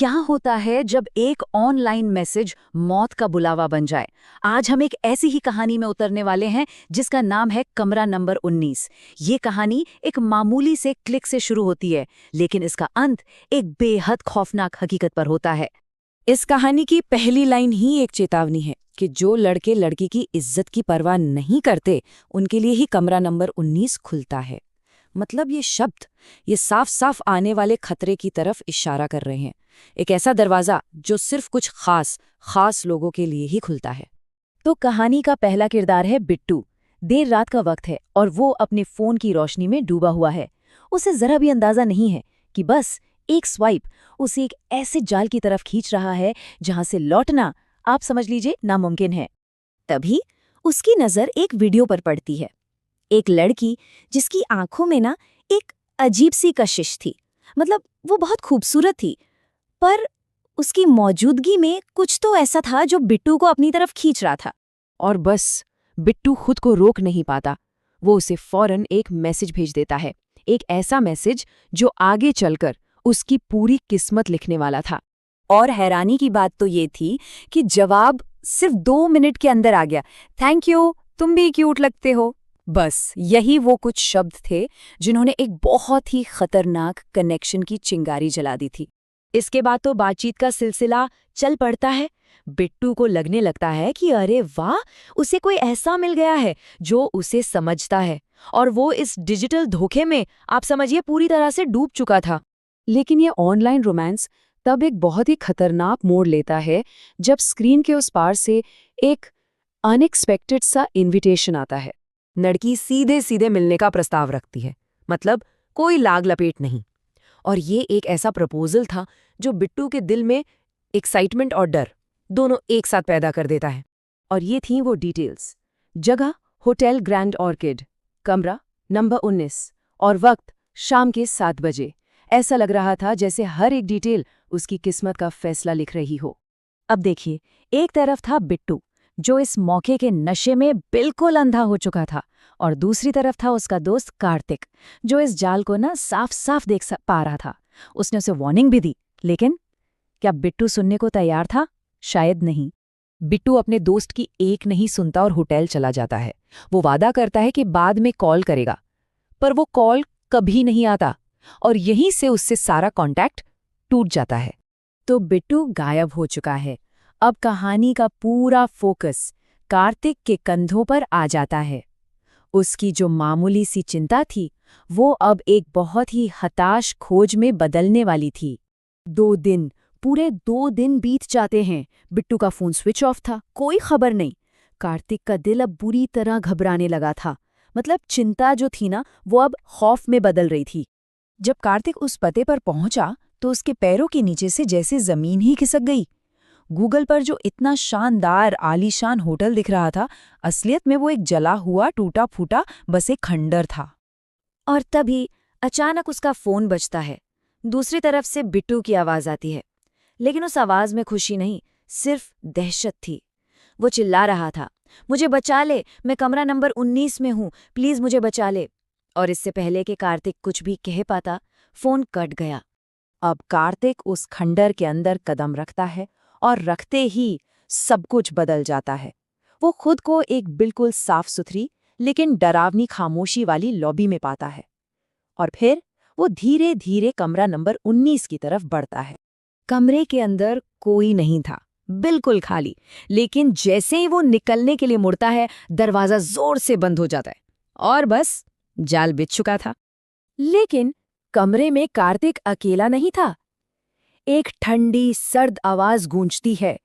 क्या होता है जब एक ऑनलाइन मैसेज मौत का बुलावा बन जाए। आज हम एक ऐसी ही कहानी में उतरने वाले हैं जिसका नाम है कमरा नंबर 19। ये कहानी एक मामूली से क्लिक से शुरू होती है, लेकिन इसका अंत एक बेहद खौफनाक हकीकत पर होता है। इस कहानी की पहली लाइन ही एक चेतावनी है कि जो लड़के लड़की की इज्जत की परवाह नहीं करते, उनके लिए ही कमरा नंबर 19 खुलता है। मतलब ये शब्द, ये साफ साफ आने वाले खतरे की तरफ इशारा कर रहे हैं। एक ऐसा दरवाजा जो सिर्फ कुछ खास लोगों के लिए ही खुलता है। तो कहानी का पहला किरदार है बिट्टू। देर रात का वक्त है और वो अपने फोन की रोशनी में डूबा हुआ है। उसे जरा भी अंदाजा नहीं है कि बस एक स्वाइप उसे एक ऐसे जाल की तरफ खींच रहा है जहां से लौटना, आप समझ लीजिए, नामुमकिन है। तभी उसकी नजर एक वीडियो पर पड़ती है। एक लड़की जिसकी आंखों में ना एक अजीब सी कशिश थी। मतलब वो बहुत खूबसूरत थी, पर उसकी मौजूदगी में कुछ तो ऐसा था जो बिट्टू को अपनी तरफ खींच रहा था। और बस बिट्टू खुद को रोक नहीं पाता। वो उसे फौरन एक मैसेज भेज देता है, एक ऐसा मैसेज जो आगे चलकर उसकी पूरी किस्मत लिखने वाला था। और हैरानी की बात तो ये थी कि जवाब सिर्फ 2 मिनट के अंदर आ गया। थैंक यू, तुम भी क्यूट लगते हो। बस यही वो कुछ शब्द थे जिन्होंने एक बहुत ही खतरनाक कनेक्शन की चिंगारी जला दी थी। इसके बाद तो बातचीत का सिलसिला चल पड़ता है। बिट्टू को लगने लगता है कि अरे वाह, उसे कोई ऐसा मिल गया है जो उसे समझता है, और वो इस डिजिटल धोखे में, आप समझिए, पूरी तरह से डूब चुका था। लेकिन ये ऑनलाइन रोमांस तब एक बहुत ही खतरनाक मोड़ लेता है जब स्क्रीन के उस पार से एक अनएक्सपेक्टेड सा इनविटेशन आता है। लड़की सीधे सीधे मिलने का प्रस्ताव रखती है, मतलब कोई लाग लपेट नहीं। और ये एक ऐसा प्रपोजल था जो बिट्टू के दिल में एक्साइटमेंट और डर दोनों एक साथ पैदा कर देता है। और ये थी वो डिटेल्स। जगह होटल ग्रैंड ऑर्किड, कमरा नंबर 19 और वक्त शाम के 7 बजे। ऐसा लग रहा था जैसे हर एक डिटेल उसकी किस्मत का फैसला लिख रही हो। अब देखिए, एक तरफ था बिट्टू जो इस मौके के नशे में बिल्कुल अंधा हो चुका था, और दूसरी तरफ था उसका दोस्त कार्तिक जो इस जाल को ना साफ साफ देख पा रहा था। उसने उसे वार्निंग भी दी, लेकिन क्या बिट्टू सुनने को तैयार था? शायद नहीं। बिट्टू अपने दोस्त की एक नहीं सुनता और होटल चला जाता है। वो वादा करता है कि बाद में कॉल करेगा, पर वो कॉल कभी नहीं आता और यहीं से उससे सारा कांटेक्ट टूट जाता है। तो बिट्टू गायब हो चुका है। अब कहानी का पूरा फोकस कार्तिक के कंधों पर आ जाता है। उसकी जो मामूली सी चिंता थी, वो अब एक बहुत ही हताश खोज में बदलने वाली थी। पूरे 2 दिन बीत जाते हैं। बिट्टू का फोन स्विच ऑफ था, कोई खबर नहीं। कार्तिक का दिल अब बुरी तरह घबराने लगा था। मतलब चिंता जो थी ना, वो अब खौफ में बदल रही थी। जब कार्तिक उस पते पर पहुंचा तो उसके पैरों के नीचे से जैसे जमीन ही खिसक गई। गूगल पर जो इतना शानदार आलीशान होटल दिख रहा था, असलियत में वो एक जला हुआ टूटा फूटा बस एक खंडर था। और तभी अचानक उसका फोन बजता है। दूसरी तरफ से बिट्टू की आवाज आती है, लेकिन उस आवाज में खुशी नहीं, सिर्फ दहशत थी। वो चिल्ला रहा था, मुझे बचा ले, मैं कमरा नंबर 19 में हूं, प्लीज मुझे बचा ले। और इससे पहले कि कार्तिक कुछ भी कह पाता, फोन कट गया। अब कार्तिक उस खंडर के अंदर कदम रखता है और रखते ही सब कुछ बदल जाता है। वो खुद को एक बिल्कुल साफ सुथरी लेकिन डरावनी खामोशी वाली लॉबी में पाता है, और फिर वो धीरे धीरे कमरा नंबर 19 की तरफ बढ़ता है। कमरे के अंदर कोई नहीं था, बिल्कुल खाली। लेकिन जैसे ही वो निकलने के लिए मुड़ता है, दरवाजा जोर से बंद हो जाता है और बस जाल बिछ चुका था। लेकिन कमरे में कार्तिक अकेला नहीं था। एक ठंडी सर्द आवाज गूंजती है।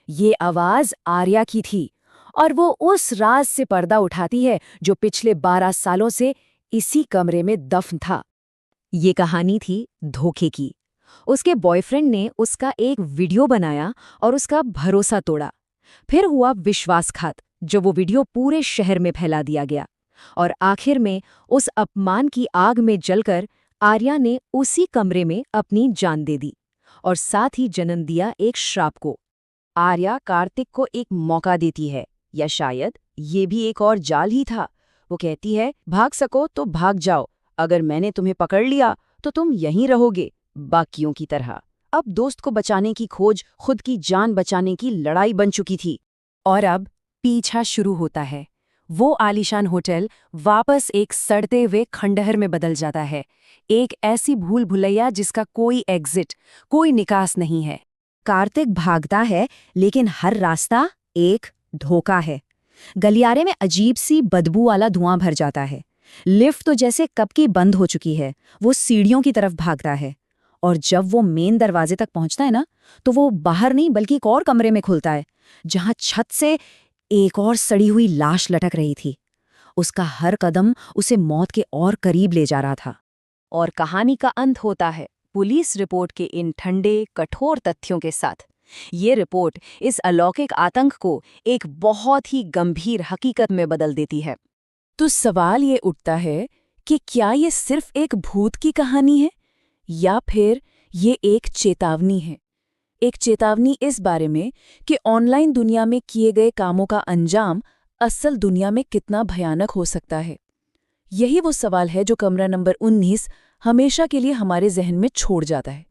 ये आवाज आर्या की थी, और वो उस राज से पर्दा उठाती है जो पिछले 12 सालों से इसी कमरे में दफन था। ये कहानी थी धोखे की। उसके बॉयफ्रेंड ने उसका एक वीडियो बनाया और उसका भरोसा तोड़ा। फिर हुआ विश्वासघात, जो वो वीडियो पूरे शहर में फैला दिया गया। और आखिर में उस अपमान की आग में जलकर आर्या ने उसी कमरे में अपनी जान दे दी, और साथ ही जन्म दिया एक श्राप को। आर्या कार्तिक को एक मौका देती है, या शायद ये भी एक और जाल ही था। वो कहती है, भाग सको तो भाग जाओ, अगर मैंने तुम्हें पकड़ लिया तो तुम यहीं रहोगे, बाकियों की तरह। अब दोस्त को बचाने की खोज खुद की जान बचाने की लड़ाई बन चुकी थी। और अब पीछा शुरू होता है। वो आलीशान होटल वापस एक सड़ते हुए खंडहर में बदल जाता है, एक ऐसी भूल भुलैया जिसका कोई एग्जिट, कोई निकास नहीं है। कार्तिक भागता है, लेकिन हर रास्ता एक धोखा है। गलियारे में अजीब सी बदबू वाला धुआं भर जाता है। लिफ्ट तो जैसे कब की बंद हो चुकी है। वो सीढ़ियों की तरफ भागता है, और जब वो मेन दरवाजे तक पहुंचता है ना, तो वो बाहर नहीं बल्कि एक और कमरे में खुलता है, जहां छत से एक और सड़ी हुई लाश लटक रही थी। उसका हर कदम उसे मौत के और करीब ले जा रहा था। और कहानी का अंत होता है पुलिस रिपोर्ट के इन ठंडे, कठोर तथ्यों के साथ। ये रिपोर्ट इस अलौकिक आतंक को एक बहुत ही गंभीर हकीकत में बदल देती है। तो सवाल ये उठता है कि क्या ये सिर्फ एक भूत की कहानी है, या फिर ये एक चेतावनी है। एक चेतावनी इस बारे में कि ऑनलाइन दुनिया में किए गए कामों का अंजाम असल दुनिया में कितना भयानक हो सकता है। यही वो सवाल है जो कमरा नंबर 19 हमेशा के लिए हमारे जहन में छोड़ जाता है।